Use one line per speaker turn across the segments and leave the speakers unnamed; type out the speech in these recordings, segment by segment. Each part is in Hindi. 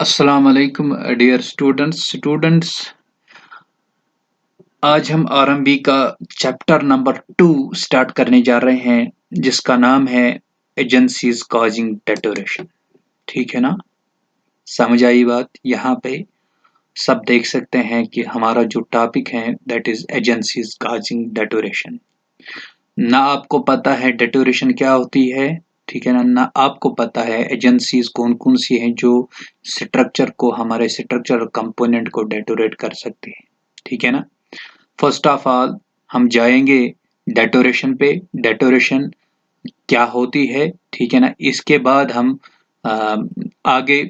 अस्सलाम वालेकुम डियर स्टूडेंट्स। आज हम आरएमबी का चैप्टर नंबर 2 स्टार्ट करने जा रहे हैं जिसका नाम है एजेंसीज कॉजिंग डेटोरेशन। ठीक है ना? समझ आई बात? यहाँ पे सब देख सकते हैं कि हमारा जो टॉपिक है that is agencies causing deterioration. ना आपको पता है डेटोरेशन क्या होती है, ठीक है ना? ना आपको पता है एजेंसीज कौन कौन सी हैं जो स्ट्रक्चर को, हमारे स्ट्रक्चर कंपोनेंट को डेटोरेट कर सकते हैं। ठीक है ना? फर्स्ट ऑफ ऑल हम जाएंगे डेटोरेशन पे। डेटोरेशन क्या होती है, ठीक है ना? इसके बाद हम आगे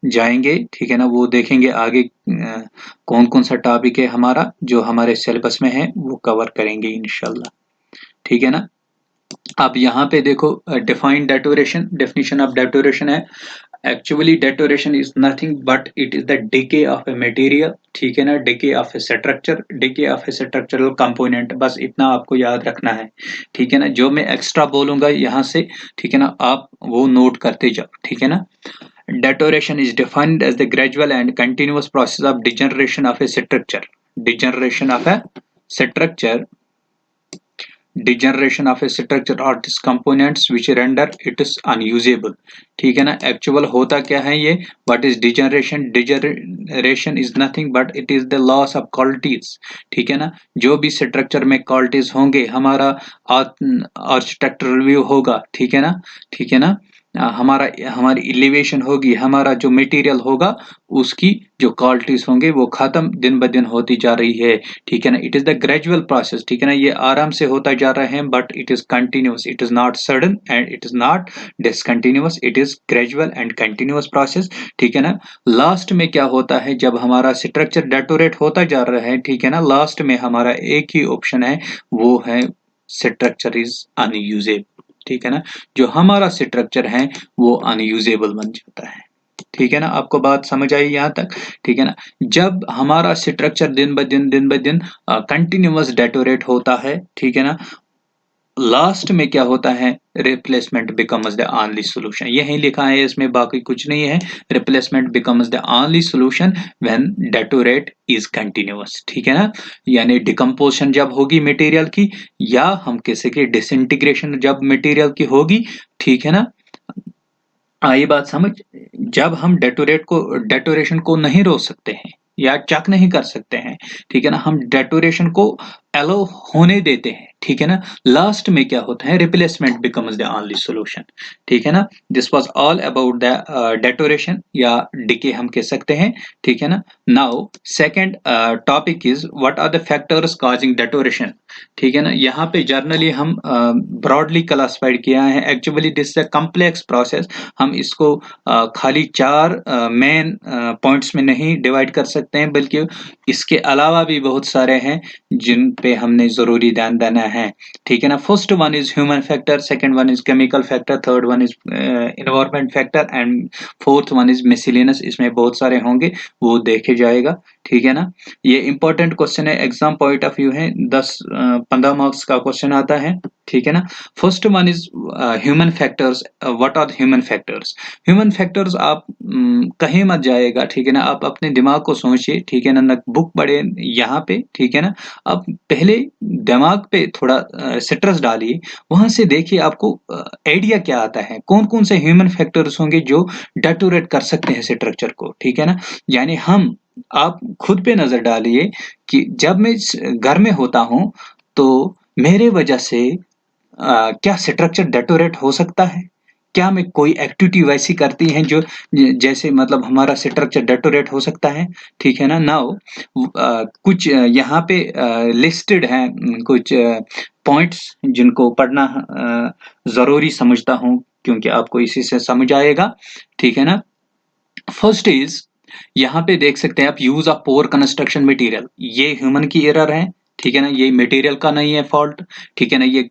जाएंगे, ठीक है ना? वो देखेंगे आगे कौन कौन सा टॉपिक है हमारा जो हमारे सिलेबस में है वो कवर करेंगे इंशाल्लाह। ठीक है ना? अब यहाँ पे देखो define deterioration, definition of deterioration है actually deterioration is nothing but it is the decay of a material. ठीक है ना? Decay of a structure, decay of a structural component, बस इतना आपको याद रखना है। ठीक है ना? जो मैं एक्स्ट्रा बोलूंगा यहाँ से, ठीक है ना, आप वो नोट करते जाओ। ठीक है ना? Deterioration is defined as the gradual and continuous process of degeneration of a structure. Degeneration of a structure, degeneration of a structure or its components which render it is unusable। ठीक है ना? एक्चुअल होता क्या है ये? what is degeneration? degeneration is nothing but it is the loss of qualities। ठीक है ना? जो भी स्ट्रक्चर में क्वालिटीज होंगे, हमारा आर्किटेक्चरल रिव्यू होगा, ठीक है ना? ठीक है ना? हमारी एलिवेशन होगी, हमारा जो मटेरियल होगा उसकी जो क्वालिटीज होंगे वो खत्म दिन ब दिन होती जा रही है। ठीक है ना? It is the gradual process. ठीक है ना? ये आराम से होता जा रहा है but it is continuous, it is not sudden and it is not discontinuous, it is gradual and continuous process. ठीक है ना? लास्ट में क्या होता है जब हमारा स्ट्रक्चर डेटोरेट होता जा रहा है, ठीक है ना, लास्ट में हमारा एक ही ऑप्शन है, वो है स्ट्रक्चर इज अनयूजेबल। ठीक है ना? जो हमारा स्ट्रक्चर है वो अनयूजेबल बन जाता है। ठीक है ना? आपको बात समझ आई यहाँ तक? ठीक है ना? जब हमारा स्ट्रक्चर दिन ब दिन कंटिन्यूअस डेटोरेट होता है, ठीक है ना, लास्ट में क्या होता है? Replacement becomes the only solution. यही लिखा है इसमें, बाकी कुछ नहीं है। Replacement becomes the only solution when deteriorate is continuous. ठीक है ना? यानी डिकम्पोजिशन जब होगी मटेरियल की, या हम कह सके डिसइंटीग्रेशन जब मटेरियल की होगी, ठीक है ना? आई बात समझ? जब हम डेटोरेशन को नहीं रोक सकते हैं या चेक नहीं कर सकते हैं, ठीक है ना, हम डेटोरेशन को अलो होने देते हैं, ठीक है ना, लास्ट में क्या होता है? Replacement becomes the only solution. ठीक है ना? This was all about the deterioration या डिके हम कह सकते हैं। ठीक है ना? Now second topic is what are the factors causing deterioration. ठीक है ना? यहाँ पे जर्नली हम ब्रॉडली क्लासिफाइड किया है। Actually this is a complex process. हम इसको खाली 4 मेन पॉइंट्स में नहीं डिवाइड कर सकते हैं, बल्कि इसके अलावा भी बहुत सारे हैं जिन पे हमने जरूरी ध्यान देना है। ठीक है ना? First one is human factor, second one is chemical factor, third one is environment factor and fourth one is miscellaneous. इसमें बहुत सारे होंगे, वो देखे जाएगा। ठीक है ना? ये इंपॉर्टेंट क्वेश्चन है, एग्जाम पॉइंट ऑफ व्यू है, 10-15 मार्क्स का क्वेश्चन आता है। ठीक है ना? First one is human factors. What are human factors? Human factors आप कहीं मत जाएगा, ठीक है ना, आप अपने दिमाग को सोचिए, ठीक है ना बुक पढ़े यहाँ पे, ठीक है ना, आप पहले दिमाग पे थोड़ा स्ट्रेस डालिए, वहां से देखिए आपको आइडिया क्या आता है, कौन कौन से ह्यूमन फैक्टर्स होंगे जो डेटोरेट कर सकते हैं स्ट्रक्चर को। ठीक है ना? यानी आप खुद पे नजर डालिए कि जब मैं घर में होता हूं तो मेरे वजह से क्या स्ट्रक्चर डेटोरेट हो सकता है? क्या मैं कोई एक्टिविटी वैसी करती हैं जो जैसे मतलब हमारा स्ट्रक्चर डेटोरेट हो सकता है? ठीक है ना? नाउ कुछ यहाँ पे लिस्टेड हैं कुछ पॉइंट्स जिनको पढ़ना जरूरी समझता हूँ क्योंकि आपको इसी से समझ आएगा। ठीक है ना? फर्स्ट इज, यहाँ पे देख सकते हैं आप, use of pore construction material. ये ह्यूमन की एरर है। ठीक है ना? ये मटेरियल का नहीं है फॉल्ट। ठीक है ना? ये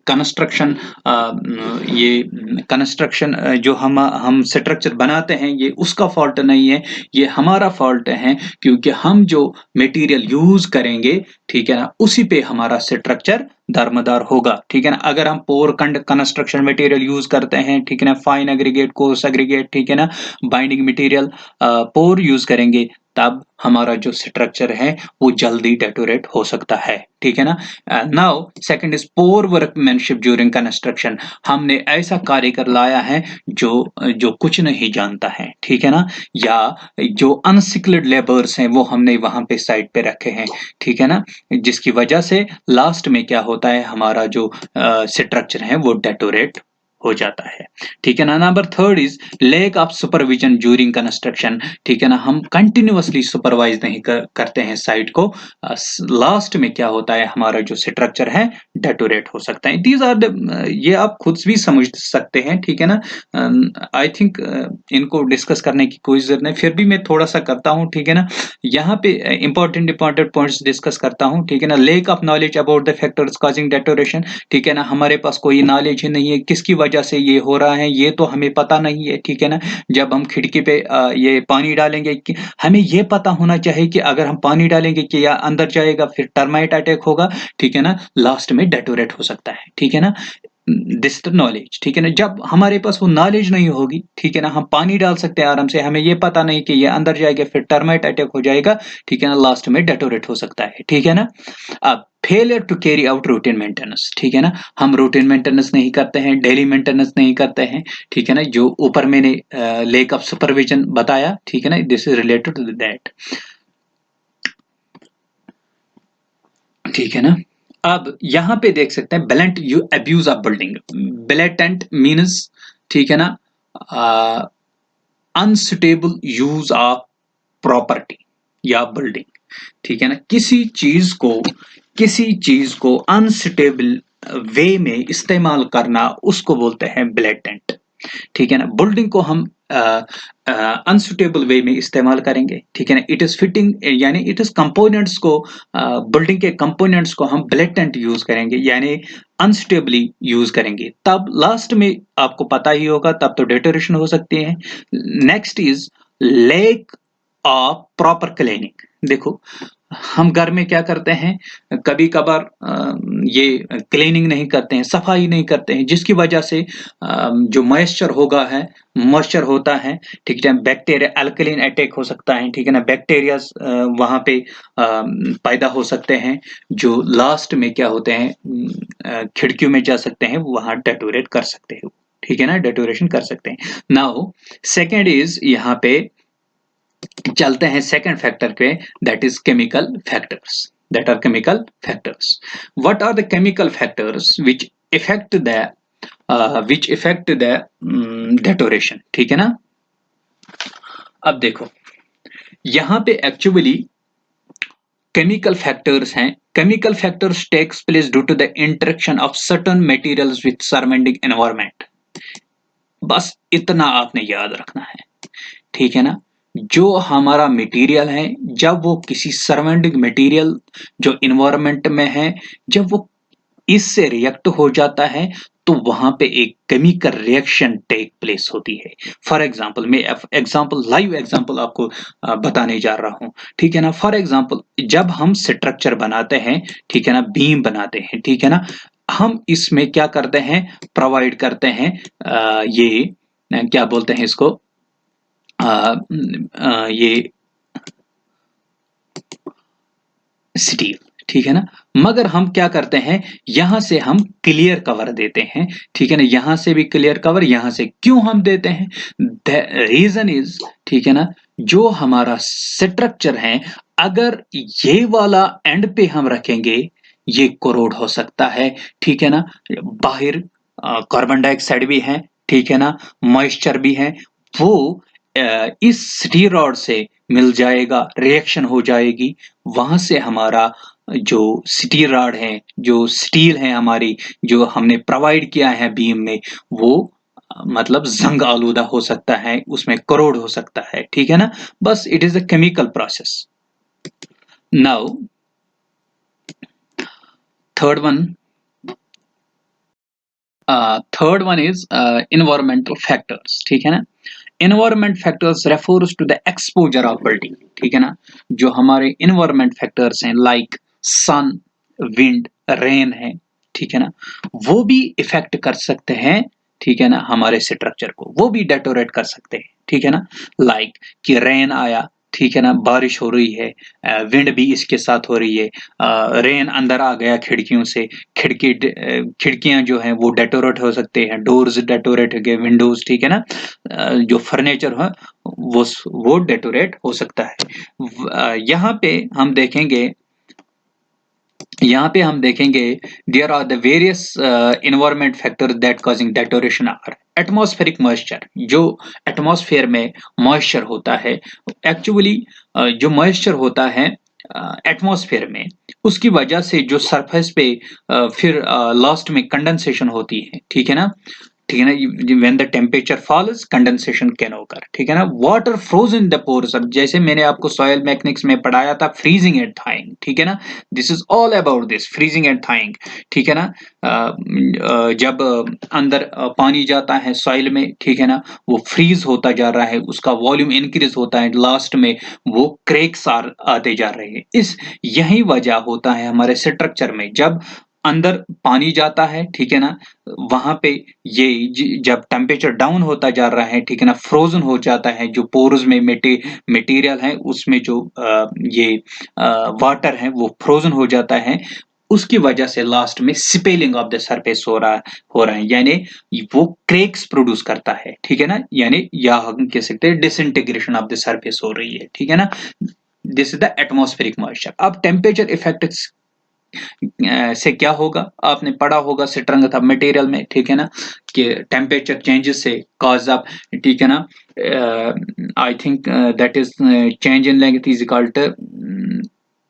कंस्ट्रक्शन जो हम स्ट्रक्चर बनाते हैं ये उसका फॉल्ट नहीं है, ये हमारा फॉल्ट है, क्योंकि हम जो मटेरियल यूज करेंगे, ठीक है ना, उसी पे हमारा स्ट्रक्चर दारमदार होगा, ठीक है ना। अगर हम पोर कंस्ट्रक्शन मटेरियल यूज करते हैं, ठीक है ना, फाइन एग्रीगेट, कोर्स एग्रीगेट, ठीक है ना, बाइंडिंग मटेरियल पोर यूज करेंगे, तब हमारा जो स्ट्रक्चर है वो जल्दी डेटोरेट हो सकता है, ठीक है ना। Now second is poor workmanship during construction. हमने ऐसा कारीगर लाया है जो जो कुछ नहीं जानता है, ठीक है ना, या जो अनस्किल्ड लेबर्स हैं वो हमने वहां पे साइड पे रखे हैं, ठीक है ना, जिसकी वजह से लास्ट में क्या होता है, हमारा जो स्ट्रक्चर है वो डेटोरेट हो जाता है, ठीक है ना। Number third is lack of supervision during construction, ठीक है ना, हम कंटिन्यूअसली सुपरवाइज नहीं करते हैं साइट को, लास्ट में क्या होता है, हमारा जो स्ट्रक्चर है डेटोरेट हो सकता है। दीज आर द, ये आप खुद भी समझ सकते हैं, ठीक है ना। आई थिंक इनको डिस्कस करने की कोई जरूरत नहीं, फिर भी मैं थोड़ा सा करता हूँ, ठीक है ना। यहाँ पे इंपॉर्टेंट पॉइंट्स डिस्कस करता हूँ, ठीक है ना। Lack of knowledge about the factors causing deterioration, ठीक है ना, हमारे पास कोई नॉलेज ही नहीं है किसकी वजह से ये हो रहा है, ये तो हमें पता नहीं है, ठीक है ना। जब हम खिड़की पे ये पानी डालेंगे, हमें ये पता होना चाहिए कि अगर हम पानी डालेंगे कि या अंदर जाएगा, फिर टर्माइट अटैक होगा, ठीक है ना, लास्ट में डेटोरेट हो सकता है, ठीक है ना। दिस द नॉलेज, ठीक है ना। जब हमारे पास वो नॉलेज नहीं होगी, ठीक है ना, हम पानी डाल सकते हैं आराम से, हमें ये पता नहीं कि ये अंदर जाएगा, फिर टर्माइट अटैक हो जाएगा, ठीक है ना, लास्ट में डेटोरेट हो सकता है, ठीक है ना। अब failure to carry out routine maintenance, ठीक है ना, हम रूटीन मेंटेनेंस नहीं करते हैं, डेली मेंटेनेंस नहीं करते हैं, ठीक है ना, जो ऊपर मैंने लेक ऑफ सुपरविजन बताया, ठीक है ना, this is related to that, ठीक है ना। अब यहां पे देख सकते हैं blatant abuse of building, blatant means, ठीक है ना, अनसुटेबल यूज ऑफ प्रॉपर्टी या बिल्डिंग, ठीक है ना, किसी चीज को अनसुटेबल वे में इस्तेमाल करना, उसको बोलते हैं ब्लेटेंट, ठीक है ना। बिल्डिंग को हम अनसुटेबल वे में इस्तेमाल करेंगे, ठीक है ना, इट इज फिटिंग, यानी इट इज कंपोनेंट्स को, बिल्डिंग के कंपोनेंट्स को हम ब्लेटेंट यूज करेंगे, यानी अनस्टेबली यूज करेंगे, तब लास्ट में आपको पता ही होगा, तब तो डेटोरेशन हो सकती है। Next is lack of proper cleaning. देखो, हम घर में क्या करते हैं, कभी कभार ये क्लीनिंग नहीं करते हैं, सफाई नहीं करते हैं, जिसकी वजह से जो मॉइस्चर होता है, ठीक है, बैक्टीरिया अल्कलीन अटैक हो सकता है, ठीक है ना, बैक्टीरिया वहां पे पैदा हो सकते हैं, जो लास्ट में क्या होते हैं, खिड़कियों में जा सकते हैं, वहां डेटोरेट कर सकते हैं, ठीक है ना, डेटोरेशन कर सकते हैं। नाउ सेकेंड इज, यहाँ पे चलते हैं सेकंड फैक्टर पे, that is chemical factors, that are chemical factors. What are the chemical factors which affect the deterioration, ठीक है ना। अब देखो, यहां पे एक्चुअली केमिकल फैक्टर्स हैं, chemical factors takes place due to the interaction of certain materials with surrounding environment. बस इतना आपने याद रखना है, ठीक है ना। जो हमारा मटेरियल है, जब वो किसी सराउंडिंग मटेरियल जो इन्वायरमेंट में है, जब वो इससे रिएक्ट हो जाता है, तो वहां पे एक केमिकल रिएक्शन टेक प्लेस होती है। फॉर एग्जांपल, मैं लाइव एग्जांपल आपको बताने जा रहा हूं, ठीक है ना। फॉर एग्जांपल, जब हम स्ट्रक्चर बनाते हैं, ठीक है ना, बीम बनाते हैं, ठीक है ना, हम इसमें क्या करते हैं, प्रोवाइड करते हैं ये क्या बोलते हैं इसको, ये स्टील, ठीक है ना। मगर हम क्या करते हैं, यहां से हम क्लियर कवर देते हैं, ठीक है ना, यहां से भी क्लियर कवर, यहां से क्यों हम देते हैं, द रीजन इज, ठीक है ना, जो हमारा स्ट्रक्चर है, अगर ये वाला एंड पे हम रखेंगे, ये कोरोड हो सकता है, ठीक है ना। बाहर कार्बन डाइऑक्साइड भी है, ठीक है ना, मॉइस्चर भी है, वो इस स्टील रॉड से मिल जाएगा, रिएक्शन हो जाएगी, वहां से हमारा जो स्टील रॉड है, जो स्टील है हमारी, जो हमने प्रोवाइड किया है बीम में, वो मतलब जंग आलूदा हो सकता है, उसमें करोड़ हो सकता है, ठीक है ना। बस it is a chemical process. Now third one third one is environmental factors, ठीक है ना। Environment factors refers to the exposure of building, ठीक है ना। जो हमारे इन्वायरमेंट फैक्टर्स हैं, लाइक सन, विंड, रेन है, ठीक है ना, वो भी इफेक्ट कर सकते हैं, ठीक है ना, हमारे स्ट्रक्चर को, वो भी डेटोरेट कर सकते हैं, ठीक है ना। लाइक कि रेन आया, ठीक है ना, बारिश हो रही है, विंड भी इसके साथ हो रही है, रेन अंदर आ गया खिड़कियों से, खिड़कियां जो हैं वो डेटोरेट हो सकते हैं, डोर्स डेटोरेट हो गए, विंडोज, ठीक है ना, जो फर्नीचर है वो डेटोरेट हो सकता है। यहाँ पे हम देखेंगे there are the various environment factor that causing deterioration are atmospheric moisture. जो एटमॉस्फेयर में मॉइस्चर होता है, एक्चुअली जो मॉइस्चर होता है एटमॉस्फेयर में, उसकी वजह से जो सरफेस पे फिर लास्ट में कंडेंसेशन होती है, ठीक है ना, ठीक है ना, when the temperature falls condensation can occur, ठीक है ना, water froze in the pores. अब जैसे मैंने आपको सॉइल मैकेनिक्स में पढ़ाया था, फ्रीजिंग एंड थाइंग, ठीक है ना, this is all about this freezing and thawing, ठीक है ना। जब अंदर पानी जाता है सॉइल में, ठीक है ना, वो फ्रीज होता जा रहा है, उसका वॉल्यूम इंक्रीज होता है, लास्ट में वो क्रैक्स आते जा रहे हैं। इस यही वजह होता है हमारे स्ट्रक्चर में, जब अंदर पानी जाता है, ठीक है ना, वहां पे ये जब टेम्परेचर डाउन होता जा रहा है, ठीक है ना, फ्रोजन हो जाता है, जो पोर्स में मटेरियल है उसमें जो ये वाटर है वो फ्रोजन हो जाता है, उसकी वजह से लास्ट में स्पेलिंग ऑफ द सरफेस हो रहा है, यानी वो क्रैक्स प्रोड्यूस करता है, ठीक है ना, यानी या हम कह सकते हैं डिसइंटीग्रेशन ऑफ द सरफेस हो रही है, ठीक है ना। This is the atmospheric moisture. अब टेम्परेचर इफेक्ट से क्या होगा, आपने पढ़ा होगा स्ट्रेंथ ऑफ मटेरियल में, ठीक है ना, कि टेम्परेचर चेंजेस से कॉज ऑफ, ठीक है ना, I think that is change in length is equal to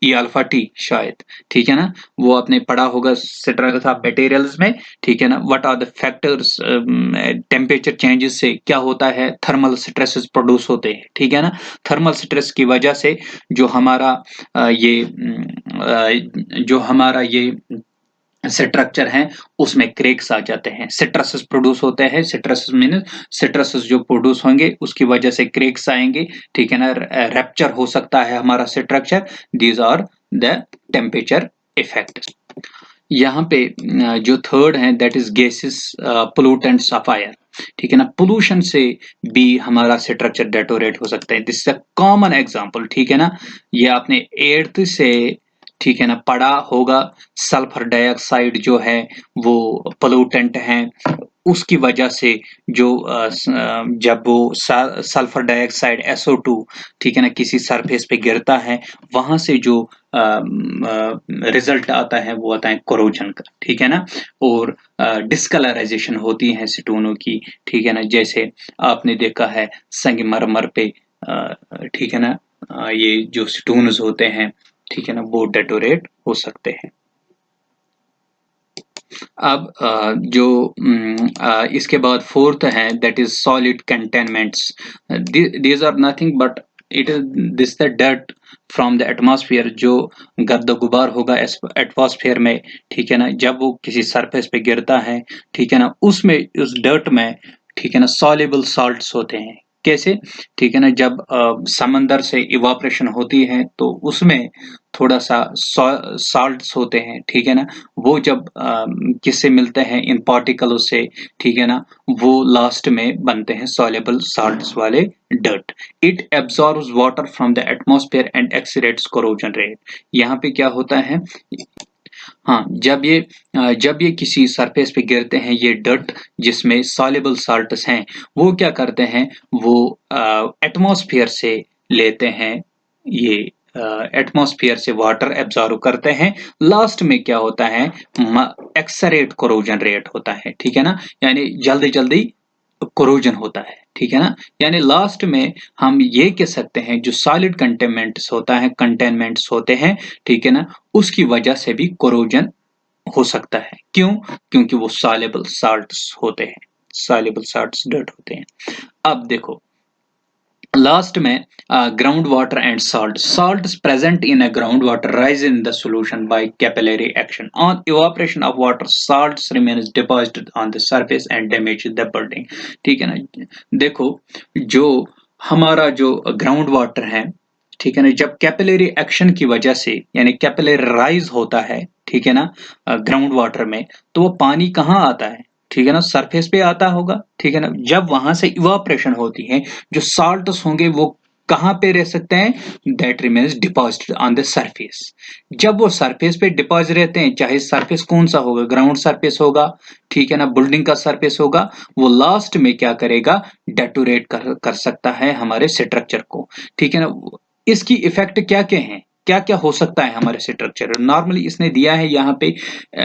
E alpha T शायद, ठीक है ना, वो आपने पढ़ा होगा स्ट्रेंथ ऑफ मटेरियल्स में, ठीक है ना। What are the factors, temperature changes से क्या होता है, थर्मल स्ट्रेसेस प्रोड्यूस होते हैं, ठीक है ना। थर्मल स्ट्रेस की वजह से जो हमारा जो हमारा ये स्ट्रक्चर है उसमें क्रैक्स आ जाते हैं, सिट्रसेस प्रोड्यूस होते हैं, सिट्रसेस मीन सिट्रसेस जो प्रोड्यूस होंगे उसकी वजह से क्रैक्स आएंगे, ठीक है ना, रैप्चर हो सकता है हमारा structure. These are the temperature effect. यहाँ पे जो थर्ड है that is gases, pollutants of fire, ठीक है ना, पोल्यूशन से भी हमारा स्ट्रक्चर डेटोरेट हो सकता है। This is a common example, ठीक है ना, ये आपने 8th से, ठीक है ना, पढ़ा होगा। सल्फर डाइऑक्साइड जो है वो पोल्यूटेंट है, उसकी वजह से जो जब वो सल्फर डाइऑक्साइड SO2, ठीक है ना, किसी सरफेस पे गिरता है, वहां से जो रिजल्ट आता है वो आता है कोरोजन का, ठीक है ना, और डिस्कलराइजेशन होती है स्टोनों की, ठीक है ना, जैसे आपने देखा है संगमरमर पे, ठीक है ना, ये जो स्टोन्स होते हैं, ठीक है ना, वो डेटोरेट हो सकते हैं। अब इसके बाद फोर्थ है that is solid containments. These are nothing but it is this the dirt from the atmosphere, जो गर्द गुबार होगा एटमॉस्फेयर में, ठीक है ना, जब वो किसी सरफेस पे गिरता है, ठीक है ना, उसमें उस डर्ट में, ठीक है ना, सॉल्युबल साल्ट्स होते हैं। कैसे, ठीक है ना, जब समंदर से इवापोरेशन होती है तो उसमें थोड़ा सा साल्ट्स होते हैं, ठीक है ना, वो जब किससे मिलते हैं, इन पार्टिकलों से, ठीक है ना, वो लास्ट में बनते हैं सॉल्युबल साल्ट्स वाले dirt. It absorbs water from the atmosphere and accelerates corrosion rate. यहाँ पे क्या होता है, हाँ, जब ये किसी सरफेस पे गिरते हैं, ये डर्ट जिसमें सॉल्युबल साल्ट्स हैं, वो क्या करते हैं, वो एटमॉस्फेयर से लेते हैं, ये एटमॉस्फेयर से वाटर एब्जॉर्ब करते हैं, लास्ट में क्या होता है, एक्सरेट कोरोजन रेट होता है, ठीक है ना, यानी जल्दी जल्दी कोरोजन होता है, ठीक है ना, यानी लास्ट में हम ये कह सकते हैं जो सॉलिड कंटेनमेंट्स होते हैं, ठीक है ना, उसकी वजह से भी कोरोजन हो सकता है। क्यों? क्योंकि वो सॉल्युबल साल्ट्स होते हैं, सॉल्युबल साल्ट्स डर्ट होते हैं। अब देखो लास्ट में ground water and salts present in a groundwater rise in the solution by capillary action. On evaporation of water, salts remains deposited on the surface and damage the building. ठीक है ना, देखो जो हमारा जो ग्राउंड वाटर है, ठीक है ना, जब कैपिलरी एक्शन की वजह से यानी कैपिलराइज होता है, ठीक है ना, ग्राउंड वाटर में, तो वो पानी कहाँ आता है, ठीक है ना, सरफेस पे आता होगा, ठीक है ना। जब वहां से इवापोरेशन होती है, जो साल्ट्स होंगे वो कहाँ पे रह सकते हैं, that remains deposited on the surface. जब वो सरफेस पे डिपॉजिट रहते हैं, चाहे सरफेस कौन सा होगा, ग्राउंड सरफेस होगा, ठीक है ना, बिल्डिंग का सरफेस होगा, वो लास्ट में क्या करेगा, डेटोरेट कर सकता है हमारे स्ट्रक्चर को, ठीक है ना। इसकी इफेक्ट क्या क्या है, क्या क्या हो सकता है हमारे स्ट्रक्चर, नॉर्मली इसने दिया है यहाँ पे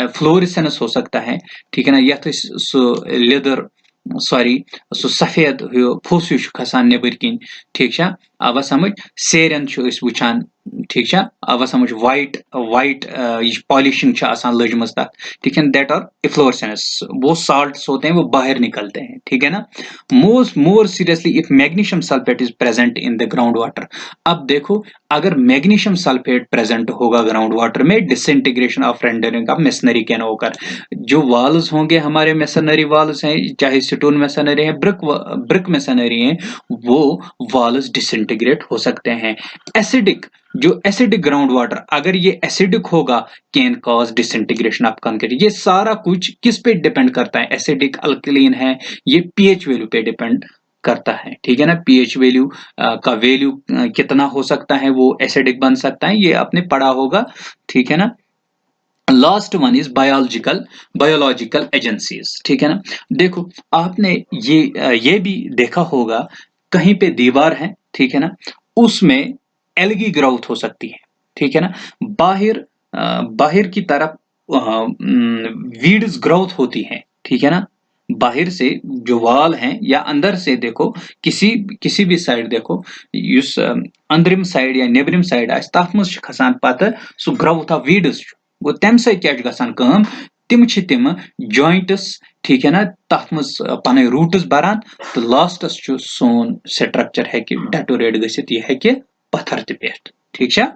फ्लोरेसेंस हो सकता है, ठीक है ना, या तो लेदर सॉरी सो सफेद फुस हिश खसान नेबर किन, ठीक छा, आवा समझ, सेरन वुचान, ठीक छा, आवा समझ, वाइट वाइट पॉलिशिंग लजमस तक, ठीक है, दैट आर इफ्लोरेसेंस, वो साल्ट्स होते हैं वो बाहर निकलते हैं, ठीक है ना। More seriously if magnesium sulphate is present in the ground water. अब देखो, अगर मैग्नीशियम सल्फेट प्रेजेंट होगा ग्राउंड वाटर में, disintegration of rendering of masonry can होकर, जो वाल्स होंगे हमारे मेसनरी वाल्स हैं, चाहे स्टोन मेसनरी है, ब्रिक मेसनरी है, वो वाल्स डिसइंटीग्रेट हो सकते हैं। एसिडिक, जो एसिडिक ग्राउंड वाटर, अगर ये एसिडिक होगा, can cause disintegration of concrete. ये सारा कुछ किस पे डिपेंड करता है, एसिडिक अल्कलीन है, ये पीएच वैल्यू पे डिपेंड करता है, ठीक है ना। पीएच वैल्यू का वैल्यू कितना हो सकता है, वो एसिडिक बन सकता है, ये आपने पढ़ा होगा, ठीक है ना। Last one is biological agencies, ठीक है ना। देखो, आपने ये भी देखा होगा, कहीं पे दीवार है, ठीक है ना, उसमें एल्गी ग्रोथ हो सकती है, ठीक है ना, बाहर की तरफ वीड्स ग्रोथ होती है, ठीक है ना, बाहर से जो वाल हैं या अंदर से देखो, किसी किसी भी साइड देखो, युस अंदरिम साइड या नेबरिम साइड आस तथ मज खसान पत सु ग्रोथ ऑफ वीड्स, गो तम सत क्या गसान काम, तिम जॉइंट्स, ठीक है ना, तथ मज पन रूट्स बरान, तो लास्टस सोन स्ट्रक्चर है कि डेटोरेट गसित यह है कि पत्थर ते पे, ठीक है,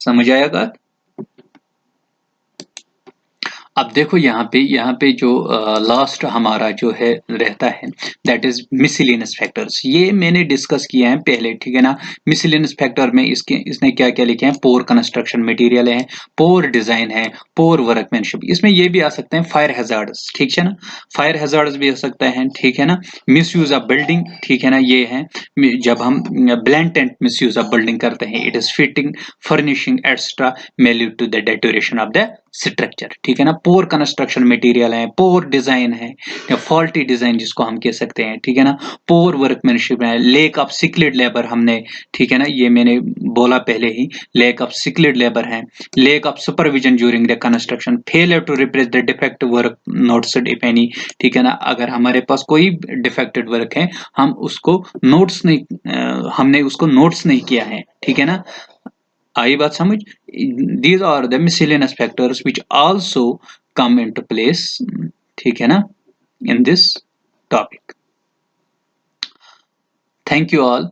समझ आएगा। अब देखो यहाँ पे जो लास्ट हमारा जो है रहता है, दैट इज मिसलेनियस फैक्टर्स। ये मैंने डिस्कस किया है पहले, ठीक है ना। मिसलेनियस फैक्टर में इसने क्या क्या लिखे हैं, पोर कंस्ट्रक्शन मटेरियल है, पोर डिजाइन है, पोर वर्कमैनशिप, इसमें ये भी आ सकते हैं फायर हैजार्ड्स, ठीक है ना, फायर हैजार्ड्स भी हो सकता है, ठीक है ना। मिस यूज ऑफ बिल्डिंग, ठीक है ना, ये है जब हम ब्लैंटेंट मिस यूज ऑफ बिल्डिंग करते हैं, it is fitting, furnishing extra may lead to the deterioration of the structure, ठीक है ना। पोर कंस्ट्रक्शन मटेरियल है, पोर डिजाइन है, या फॉल्टी डिजाइन जिसको हम कह सकते हैं, ठीक है ना। पोर वर्कमैनशिप है, लेक ऑफ स्किल्ड लेबर हमने, ठीक है ना, ये मैंने बोला पहले ही, लेक ऑफ स्किल्ड लेबर है, lack of supervision during the construction, failure to replace the defective work notes if any, ठीक है ना। अगर हमारे पास कोई डिफेक्टेड वर्क है, हम उसको नोट्स नहीं हमने उसको नोट्स नहीं किया है, ठीक है ना। आई बात समझ। These are the miscellaneous factors which also come into place, ठीक है ना, in this topic. Thank you all.